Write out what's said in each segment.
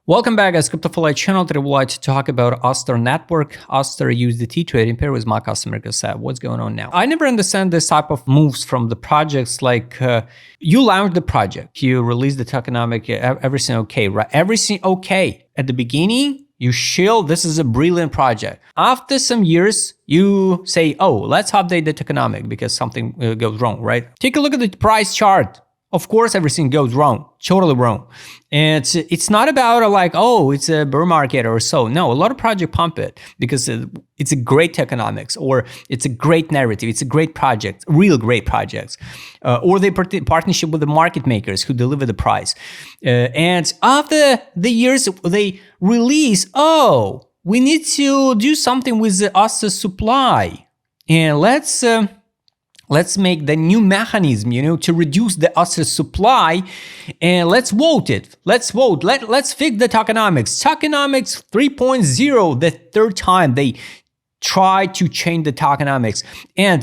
Welcome back, guys. CryptoFly channel. Today we'd like to talk about ASTR network, ASTR USDT trading pair with my customer Cassette. What's going on now? I never understand this type of moves from the projects. Like you launch the project, you release the tokenomic, everything okay, right? Everything okay at the beginning. You shill, this is a brilliant project. After some years, you say, oh, let's update the tokenomic because something goes wrong, right? Take a look at the price chart. Of course, everything goes wrong, totally wrong. And it's not about like, oh, it's a bear market or so. No, a lot of projects pump it because it's a great economics or it's a great narrative. It's a great project, real great projects. Or they partnership with the market makers who deliver the price. And after the years, they release, oh, we need to do something with the ASTR supply. And let's make the new mechanism, to reduce the ASTR supply, and let's vote it. Let's vote. Let's fix the tokenomics. Tokenomics 3.0, the third time they try to change the tokenomics. And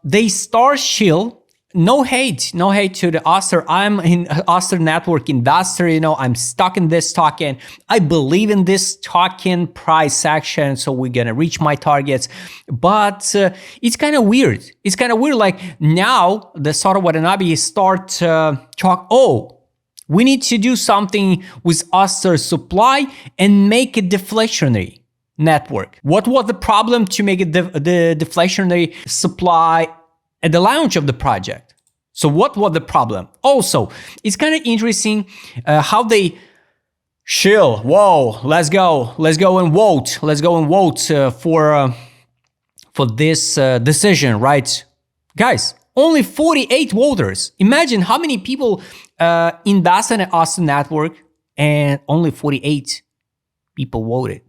they start shill. No hate to the ASTR. I'm in ASTR network investor, I'm stuck in this token. I believe in this token price action, so we're gonna reach my targets. But it's kind of weird. It's kind of weird, like now the Satoshi Watanabe start talk, oh, we need to do something with ASTR supply and make it deflationary network. What was the problem to make it the deflationary supply at the launch of the project? So what was the problem? Also, it's kind of interesting how they shill. Whoa, let's go and vote. Let's go and vote for this decision, right? Guys, only 48 voters. Imagine how many people invest in an ASTR network and only 48 people voted.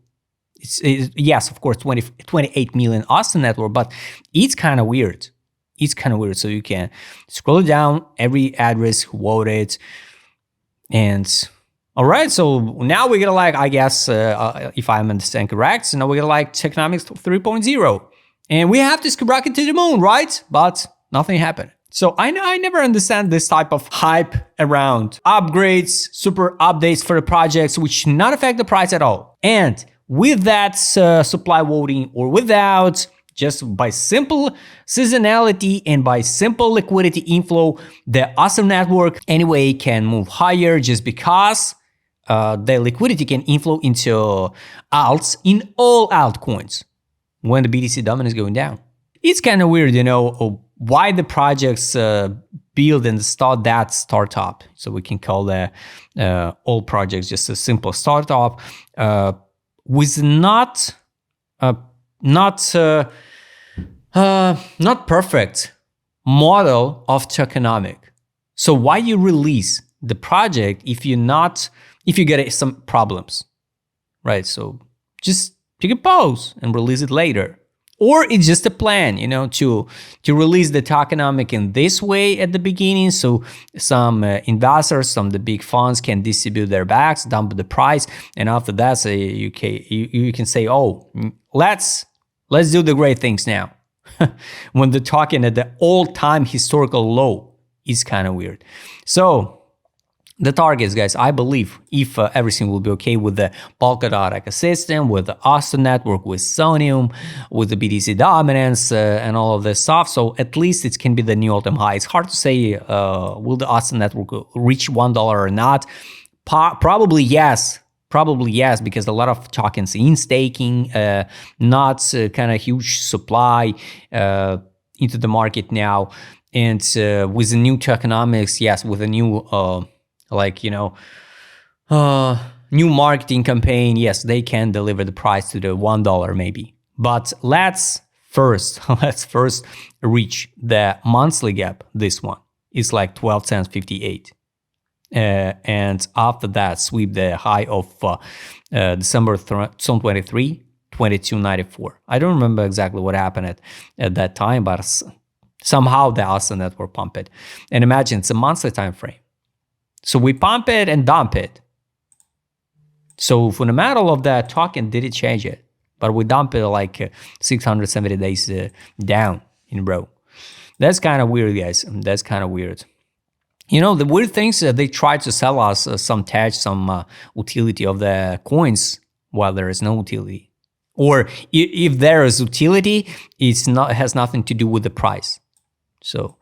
Yes, of course, 28 million ASTR network, but it's kind of weird. It's kind of weird. So you can scroll down every address who voted. And all right, so now we're gonna I guess, if I'm understanding correct, so now we're gonna tokenomics 3.0. And we have to skyrocket to the moon, right? But nothing happened. So I never understand this type of hype around upgrades, super updates for the projects, which not affect the price at all. And with that supply voting or without, just by simple seasonality and by simple liquidity inflow, the ASTR network anyway can move higher just because the liquidity can inflow into alts in all altcoins when the BTC dominance is going down. It's kind of weird, why the projects build and start that startup. So we can call the all projects just a simple startup with not perfect model of tokenomic. So why you release the project if you get some problems, right? So just take a pause and release it later. Or it's just a plan, to release the tokenomic in this way at the beginning, so some investors, some of the big funds can distribute their bags, dump the price, and after that, you can say, oh, let's do the great things now. When the token at the all-time historical low is kind of weird. So the targets, guys, I believe if everything will be okay with the Polkadot ecosystem, with the ASTR network, with Sonium, with the BTC dominance and all of this stuff, so at least it can be the new all-time high. It's hard to say will the ASTR network reach $1 or not. Probably yes. Probably yes, because a lot of tokens in staking, not kind of huge supply into the market now. And with the new tokenomics, yes, with a new, new marketing campaign, yes, they can deliver the price to the $1 maybe. But let's first reach the monthly gap. This one is like 12 cents 58. And after that, sweep the high of December 2023, 22.94. I don't remember exactly what happened at that time, but somehow the ASTR network pump it. And imagine it's a monthly time frame. So we pump it and dump it. So fundamental of that token didn't change it, but we dump it like 670 days down in a row. That's kind of weird, guys. That's kind of weird. You know, the weird things that they try to sell us some tag, some utility of the coins while there is no utility. Or if there is utility, it has nothing to do with the price. So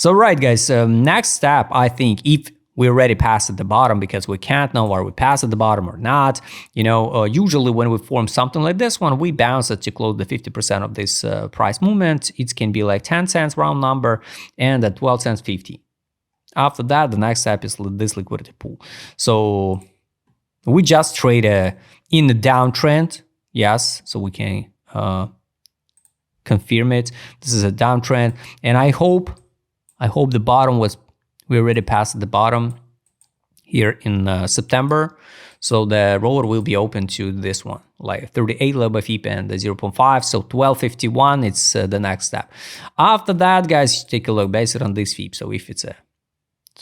right, guys, next step, I think, if we already passed at the bottom, because we can't know are we passed at the bottom or not. You know, usually when we form something like this one, we bounce it to close the 50% of this price movement. It can be like 10 cents round number, and at 12 cents 50. After that, the next step is this liquidity pool. So we just trade in the downtrend. Yes, so we can confirm it. This is a downtrend, and I hope the bottom was, we already passed the bottom here in September. So the roller will be open to this one, like 38 level FIP and the 0.5. So 1251, it's the next step. After that, guys, take a look based on this FIP. So if it's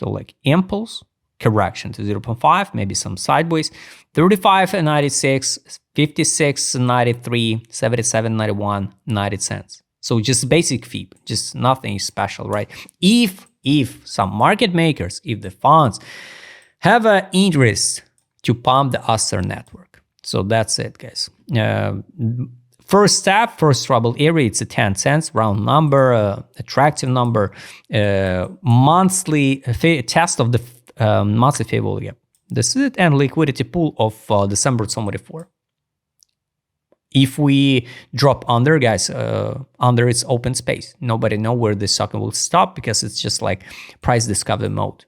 like impulse, correction to 0.5, maybe some sideways, 35.96, 56.93, 77.91, 90 cents. So just basic FIP, just nothing special, right? If some market makers, if the funds have an interest to pump the ASTR network. So that's it, guys. First step, first trouble area, it's a 10 cents, round number, attractive number, monthly test of the monthly favorable gap. This is it, and liquidity pool of December 24. If we drop under, guys, under its open space, nobody know where this sucker will stop, because it's just like price discovery mode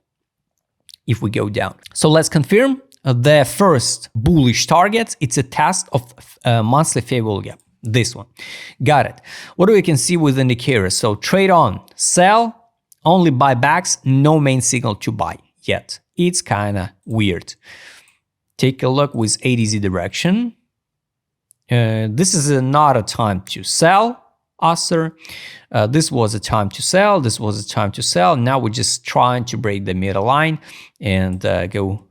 if we go down. So let's confirm the first bullish target. It's a test of monthly favorable gap. This one. Got it. What do we can see with indicators? So trade on, sell, only buybacks, no main signal to buy yet. It's kind of weird. Take a look with ADZ direction. This is not a time to sell ASTR. This was a time to sell. This was a time to sell. Now we're just trying to break the middle line and go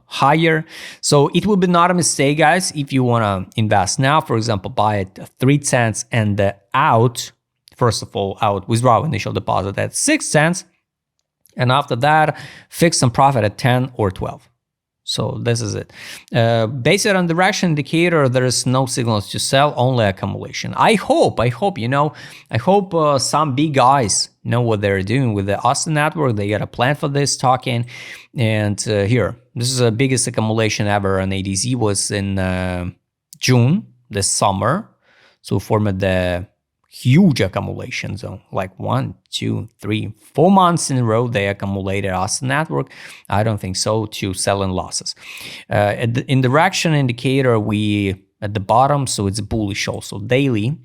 higher. So it will be not a mistake, guys, if you want to invest now. For example, buy at 3 cents and out. First of all, out, withdraw initial deposit at 6 cents. And after that, fix some profit at 10 or 12. So this is it. Based on direction indicator, there is no signals to sell, only accumulation. I hope, you know, I hope some big guys know what they're doing with the ASTR network. They got a plan for this token. And here, this is the biggest accumulation ever on ADZ, was in June, this summer. So formed the huge accumulation zone, like 1, 2, 3, 4 months in a row they accumulated ASTR network. I don't think so, to sell in losses. In direction indicator, we at the bottom, so it's bullish also daily.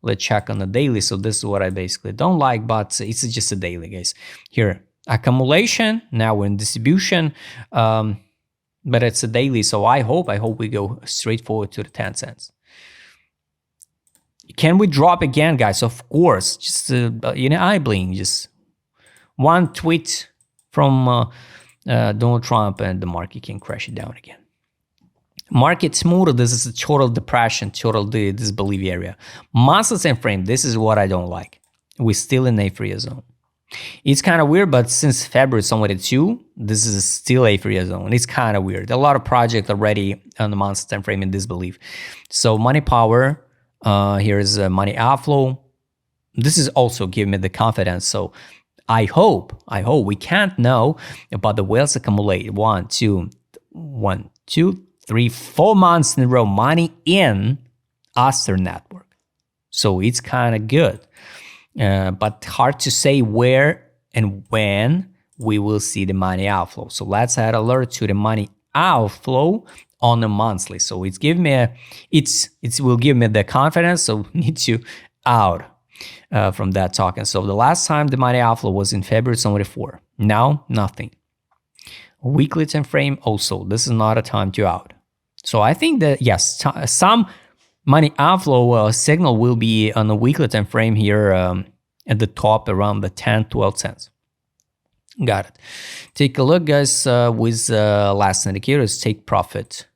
Let's check on the daily. So this is what I basically don't like, but it's just a daily, guys. Here, accumulation, now we're in distribution, but it's a daily. So I hope we go straight forward to the 10 cents. Can we drop again, guys? Of course. Just eye bling. Just one tweet from Donald Trump and the market can crash it down again. Market smooth. This is a total depression, total disbelief area. Monthly time frame. This is what I don't like. We're still in apheria zone. It's kind of weird, but since February 22, this is still apheria zone. It's kind of weird. A lot of projects already on the monthly time frame in disbelief. So money power. Here's money outflow. This is also giving me the confidence. So I hope we can't know about the whales accumulate 1, 2, 3, 4 months in a row money in ASTR network. So it's kind of good, but hard to say where and when we will see the money outflow. So let's add alert to the money outflow on a monthly. So it's giving me it will give me the confidence. So need to out from that token. So the last time the money outflow was in February 24. Now nothing. Weekly time frame also. This is not a time to out. So I think that yes, some money outflow signal will be on the weekly time frame here at the top around the 10-12 cents. Got it. Take a look, guys, with last indicators, take profit.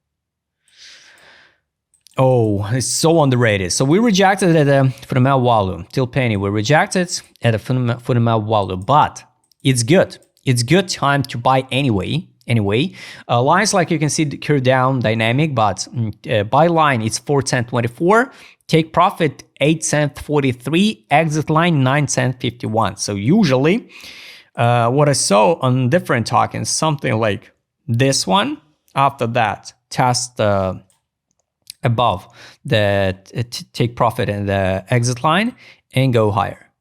Oh, it's so underrated. So we rejected at a fundamental value till penny. We rejected at a fundamental value, but it's good. it's good time to buy anyway. Lines, like you can see here, down dynamic, but buy line it's 4 cent 24, take profit 8 cent 43, exit line 9 cent 51. So usually what I saw on different tokens, something like this one, after that test above the take profit and the exit line and go higher.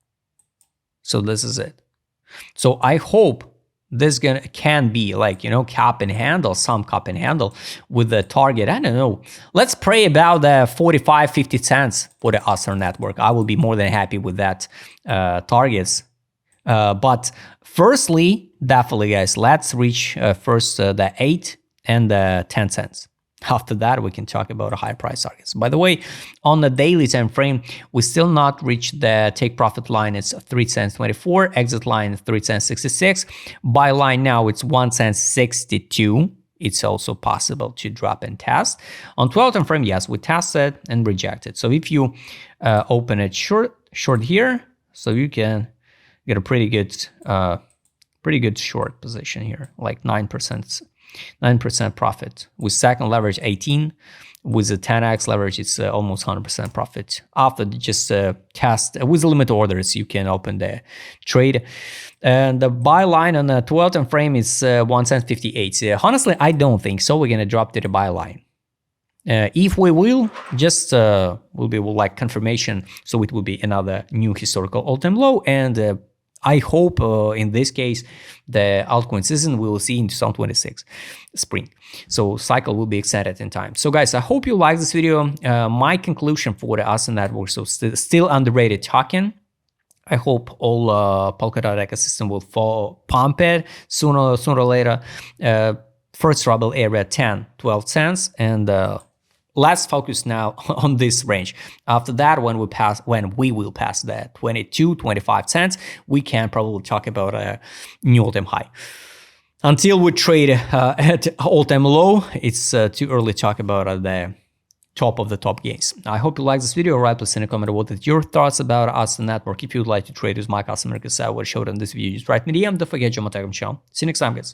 So this is it. So I hope this can be like, cap and handle, some cap and handle with the target. I don't know. Let's pray about the 45-50 cents for the ASTR network. I will be more than happy with that targets. But firstly, definitely, guys, let's reach first the 8 and the 10 cents. After that, we can talk about high price targets. By the way, on the daily time frame, we still not reached the take profit line. It's 3 cents 24, exit line 3 cents 66. Buy line now it's 1 cent 62. It's also possible to drop and test. On 12 time frame, yes, we tested and rejected. So if you open it short here, so you can get a pretty good short position here, like 9% profit. With second leverage 18, with the 10x leverage it's almost 100% profit. After just test with limit orders, you can open the trade. And the buy line on the 12 time frame is 1 cent 58. Honestly, I don't think so. We're gonna drop to the buy line. If we will, just will be like confirmation, so it will be another new historical all-time low. And I hope in this case, the altcoin season we will see in 2026 spring. So cycle will be extended in time. So guys, I hope you like this video. My conclusion for the ASTR network, so still underrated token. I hope all Polkadot ecosystem will pump it sooner or later. First trouble area 10-12 cents, and let's focus now on this range. After that, when we will pass the 22-25 cents, we can probably talk about a new all-time high. Until we trade at all-time low, it's too early to talk about the top of the top gains. I hope you like this video. Right, please send a comment what is your thoughts about ASTR network. If you'd like to trade with my customer, because I will show it on this video, just write me DM. Don't forget to join my Telegram channel. See you next time, guys.